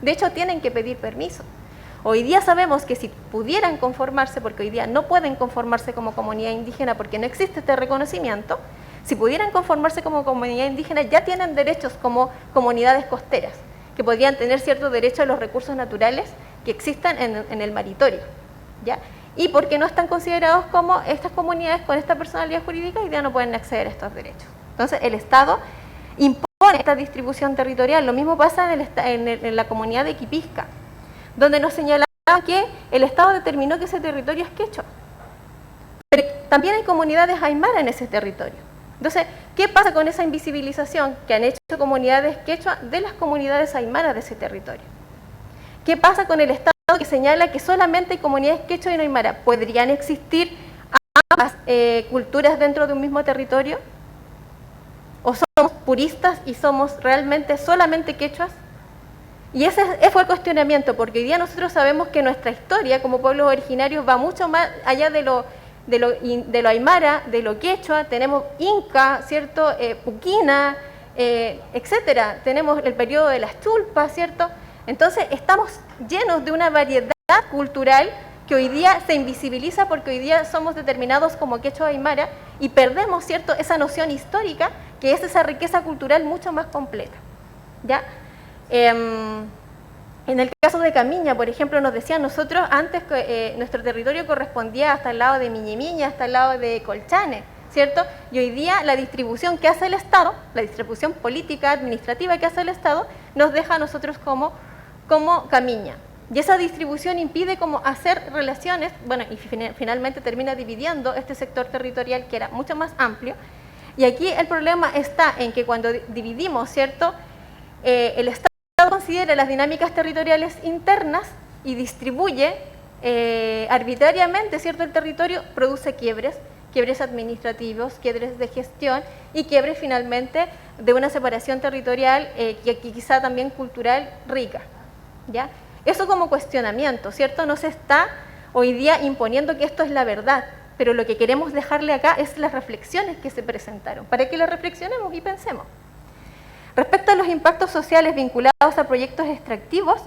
De hecho, tienen que pedir permiso. Hoy día sabemos que si pudieran conformarse, porque hoy día no pueden conformarse como comunidad indígena porque no existe este reconocimiento, si pudieran conformarse como comunidad indígena ya tienen derechos como comunidades costeras, que podrían tener cierto derecho a los recursos naturales que existan en el maritorio, ¿ya? Y porque no están considerados como estas comunidades con esta personalidad jurídica, hoy día no pueden acceder a estos derechos. Entonces el Estado impone esta distribución territorial. Lo mismo pasa en la comunidad de Quipisca, donde nos señalaban que el Estado determinó que ese territorio es quechua. Pero también hay comunidades aymara en ese territorio. Entonces, ¿qué pasa con esa invisibilización que han hecho comunidades quechua de las comunidades aymaras de ese territorio? ¿Qué pasa con el Estado que señala que solamente hay comunidades quechua y no aymara? ¿Podrían existir ambas culturas dentro de un mismo territorio? ¿O somos puristas y somos realmente solamente quechuas? Y ese fue el cuestionamiento, porque hoy día nosotros sabemos que nuestra historia como pueblos originarios va mucho más allá de lo aymara, de lo quechua. Tenemos inca, ¿cierto? Puquina, etcétera. Tenemos el periodo de las chulpas, ¿cierto? Entonces estamos llenos de una variedad cultural que hoy día se invisibiliza porque hoy día somos determinados como quechua aymara y perdemos, ¿cierto?, esa noción histórica que es esa riqueza cultural mucho más completa, ¿ya? En el caso de Camiña, por ejemplo, nos decían nosotros antes que nuestro territorio correspondía hasta el lado de Miñimiña, hasta el lado de Colchane, ¿cierto? Y hoy día la distribución que hace el Estado, la distribución política, administrativa que hace el Estado, nos deja a nosotros como Camiña. Y esa distribución impide como hacer relaciones, bueno, y finalmente termina dividiendo este sector territorial que era mucho más amplio. Y aquí el problema está en que cuando dividimos, ¿cierto?, el Estado considera las dinámicas territoriales internas y distribuye arbitrariamente, ¿cierto?, el territorio, produce quiebres administrativos, quiebres de gestión y quiebres finalmente de una separación territorial y quizá también cultural rica, ¿ya? Eso como cuestionamiento, ¿cierto? No se está hoy día imponiendo que esto es la verdad, pero lo que queremos dejarle acá es las reflexiones que se presentaron, para que las reflexionemos y pensemos. Respecto a los impactos sociales vinculados a proyectos extractivos,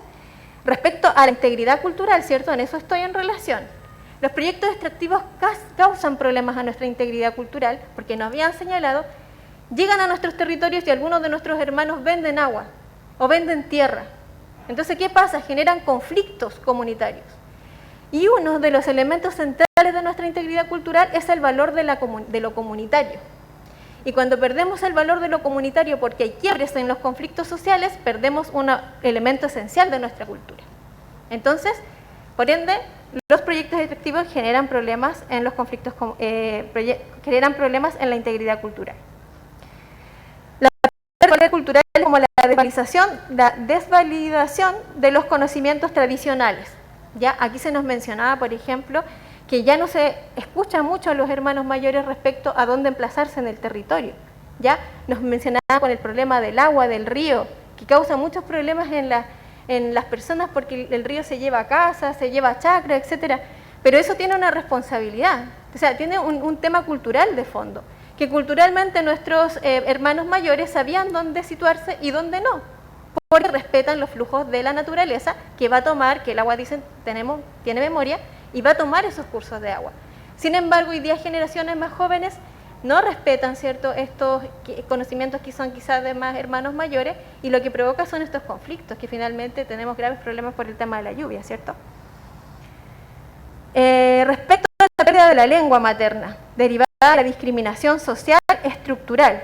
respecto a la integridad cultural, ¿cierto? En eso estoy en relación. Los proyectos extractivos causan problemas a nuestra integridad cultural, porque nos habían señalado, llegan a nuestros territorios y algunos de nuestros hermanos venden agua o venden tierra. Entonces, ¿qué pasa? Generan conflictos comunitarios. Y uno de los elementos centrales de nuestra integridad cultural es el valor de lo comunitario. Y cuando perdemos el valor de lo comunitario porque hay quiebres en los conflictos sociales, perdemos un elemento esencial de nuestra cultura. Entonces, por ende, los proyectos extractivos generan problemas en los conflictos, generan problemas en la integridad cultural. La integridad cultural es como la desvalidación de los conocimientos tradicionales. ¿Ya? Aquí se nos mencionaba, por ejemplo, que ya no se escucha mucho a los hermanos mayores respecto a dónde emplazarse en el territorio. ¿Ya? Nos mencionaba con el problema del agua, del río, que causa muchos problemas en las personas porque el río se lleva a casa, se lleva a chacra, etcétera. Pero eso tiene una responsabilidad, o sea, tiene un tema cultural de fondo, que culturalmente nuestros hermanos mayores sabían dónde situarse y dónde no, porque respetan los flujos de la naturaleza que va a tomar, que el agua, dicen, tiene memoria, y va a tomar esos cursos de agua. Sin embargo, hoy día generaciones más jóvenes no respetan, ¿cierto?, estos conocimientos que son quizás de más hermanos mayores, y lo que provoca son estos conflictos, que finalmente tenemos graves problemas por el tema de la lluvia, ¿cierto? Respecto a la pérdida de la lengua materna, derivada de la discriminación social estructural.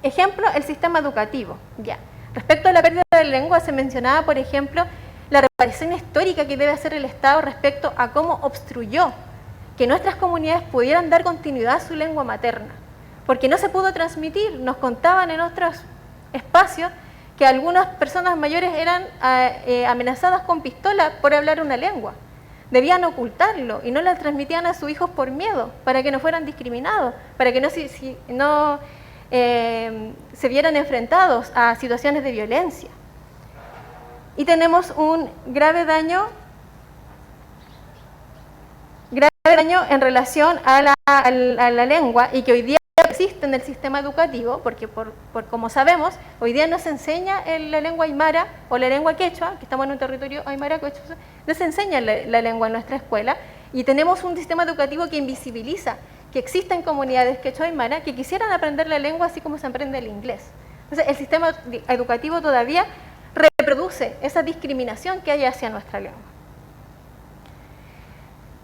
Ejemplo, el sistema educativo. Ya. Respecto a la pérdida de la lengua, se mencionaba, por ejemplo, la reparación histórica que debe hacer el Estado respecto a cómo obstruyó que nuestras comunidades pudieran dar continuidad a su lengua materna, porque no se pudo transmitir. Nos contaban en otros espacios que algunas personas mayores eran amenazadas con pistola por hablar una lengua. Debían ocultarlo y no la transmitían a sus hijos por miedo, para que no fueran discriminados, para que no se vieran enfrentados a situaciones de violencia. Y tenemos un grave daño en relación a la lengua, y que hoy día existe existe en el sistema educativo, porque por como sabemos, hoy día no se enseña la lengua aymara o la lengua quechua, que estamos en un territorio aymara quechua, no se enseña la lengua en nuestra escuela, y tenemos un sistema educativo que invisibiliza que existen comunidades quechua aymara que quisieran aprender la lengua así como se aprende el inglés. Entonces, el sistema educativo todavía reproduce esa discriminación que hay hacia nuestra lengua.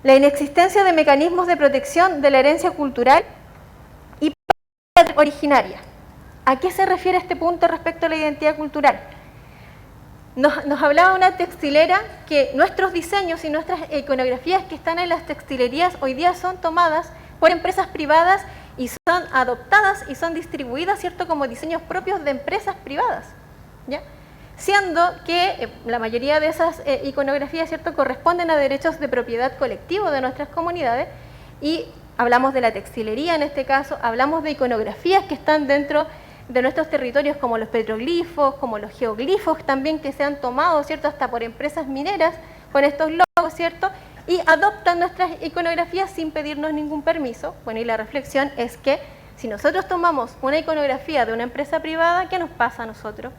La inexistencia de mecanismos de protección de la herencia cultural y originaria. ¿A qué se refiere este punto respecto a la identidad cultural? Nos hablaba una textilera que nuestros diseños y nuestras iconografías que están en las textilerías hoy día son tomadas por empresas privadas y son adoptadas y son distribuidas, ¿cierto?, como diseños propios de empresas privadas, ¿ya? Siendo que la mayoría de esas iconografías, ¿cierto?, corresponden a derechos de propiedad colectivo de nuestras comunidades, y hablamos de la textilería en este caso, hablamos de iconografías que están dentro de nuestros territorios como los petroglifos, como los geoglifos también, que se han tomado, ¿cierto?, hasta por empresas mineras con estos logos, ¿cierto?, y adoptan nuestras iconografías sin pedirnos ningún permiso. Bueno, y la reflexión es que si nosotros tomamos una iconografía de una empresa privada, ¿qué nos pasa a nosotros?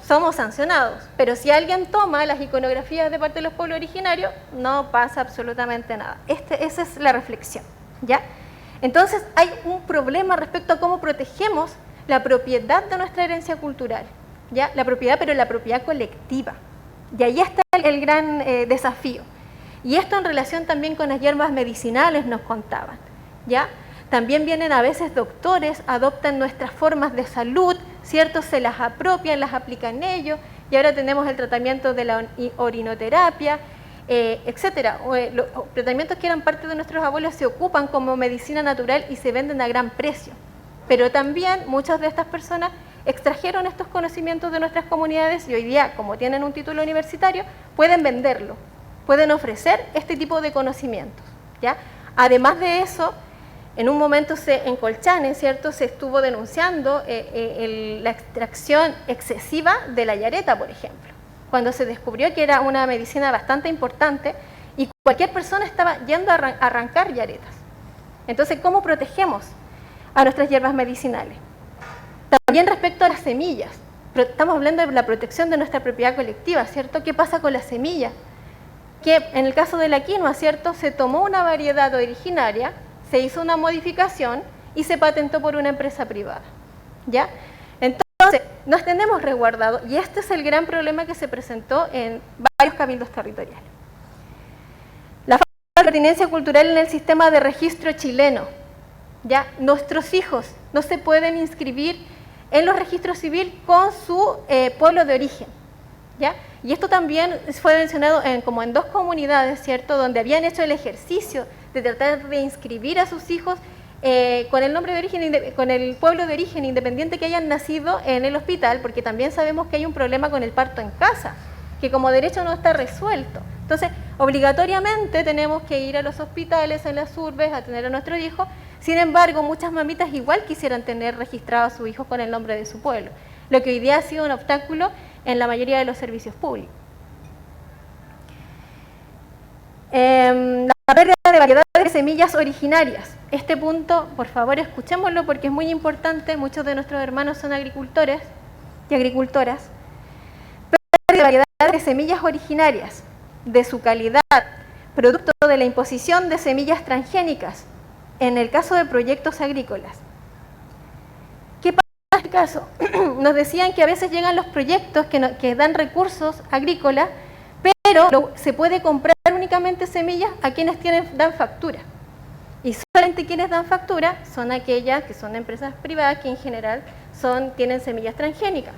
Somos sancionados, pero si alguien toma las iconografías de parte de los pueblos originarios, no pasa absolutamente nada. Esa es la reflexión, ¿ya? Entonces hay un problema respecto a cómo protegemos la propiedad de nuestra herencia cultural, ¿ya? La propiedad, pero la propiedad colectiva. Y ahí está el gran desafío. Y esto en relación también con las hierbas medicinales nos contaban, ¿ya? También vienen a veces doctores, adoptan nuestras formas de salud, ¿cierto? Se las apropian, las aplican ellos, y ahora tenemos el tratamiento de la orinoterapia, etcétera. Los tratamientos que eran parte de nuestros abuelos se ocupan como medicina natural y se venden a gran precio. Pero también muchas de estas personas extrajeron estos conocimientos de nuestras comunidades y hoy día, como tienen un título universitario, pueden venderlo, pueden ofrecer este tipo de conocimientos, ¿ya? Además de eso, en un momento en Colchane, ¿cierto?, se estuvo denunciando la extracción excesiva de la yareta, por ejemplo, cuando se descubrió que era una medicina bastante importante y cualquier persona estaba yendo a arrancar yaretas. Entonces, ¿cómo protegemos a nuestras hierbas medicinales? También respecto a las semillas, estamos hablando de la protección de nuestra propiedad colectiva, ¿cierto? ¿Qué pasa con las semillas? Que en el caso de la quinoa, ¿cierto?, se tomó una variedad originaria, se hizo una modificación y se patentó por una empresa privada, ¿ya? Entonces, nos tenemos resguardado, y este es el gran problema que se presentó en varios cabildos territoriales. La falta de pertinencia cultural en el sistema de registro chileno, ¿ya? Nuestros hijos no se pueden inscribir en los registros civiles con su pueblo de origen, ¿ya? Y esto también fue mencionado como en dos comunidades, ¿cierto?, donde habían hecho el ejercicio de tratar de inscribir a sus hijos con el nombre de origen, con el pueblo de origen, independiente que hayan nacido en el hospital, porque también sabemos que hay un problema con el parto en casa, que como derecho no está resuelto. Entonces, obligatoriamente tenemos que ir a los hospitales, en las urbes, a tener a nuestros hijos. Sin embargo, muchas mamitas igual quisieran tener registrado a su hijo con el nombre de su pueblo, lo que hoy día ha sido un obstáculo en la mayoría de los servicios públicos. La pérdida de variedades de semillas originarias. Este punto, por favor, escuchémoslo porque es muy importante. Muchos de nuestros hermanos son agricultores y agricultoras. Pérdida de variedades de semillas originarias, de su calidad, producto de la imposición de semillas transgénicas, en el caso de proyectos agrícolas. ¿Qué pasa en este caso? Nos decían que a veces llegan los proyectos que dan recursos agrícolas, pero se puede comprar únicamente semillas a quienes dan factura. Y solamente quienes dan factura son aquellas que son empresas privadas que en general tienen semillas transgénicas.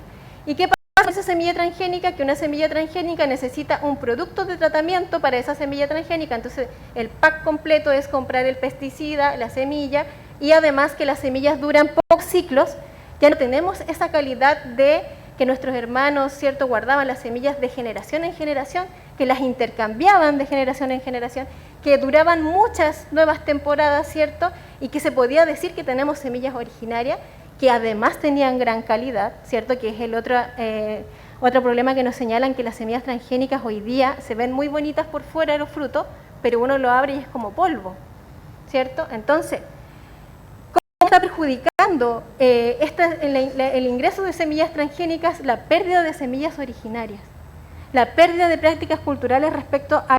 ¿Y qué pasa con esa semilla transgénica? Que una semilla transgénica necesita un producto de tratamiento para esa semilla transgénica. Entonces el pack completo es comprar el pesticida, la semilla, y además que las semillas duran pocos ciclos. Ya no tenemos esa calidad de que nuestros hermanos, ¿cierto?, guardaban las semillas de generación en generación, que las intercambiaban de generación en generación, que duraban muchas nuevas temporadas, ¿cierto?, y que se podía decir que tenemos semillas originarias que además tenían gran calidad, ¿cierto?, que es el otro problema que nos señalan, que las semillas transgénicas hoy día se ven muy bonitas por fuera de los frutos, pero uno lo abre y es como polvo, ¿cierto? Entonces, ¿cómo está perjudicando el ingreso de semillas transgénicas, la pérdida de semillas originarias, la pérdida de prácticas culturales respecto a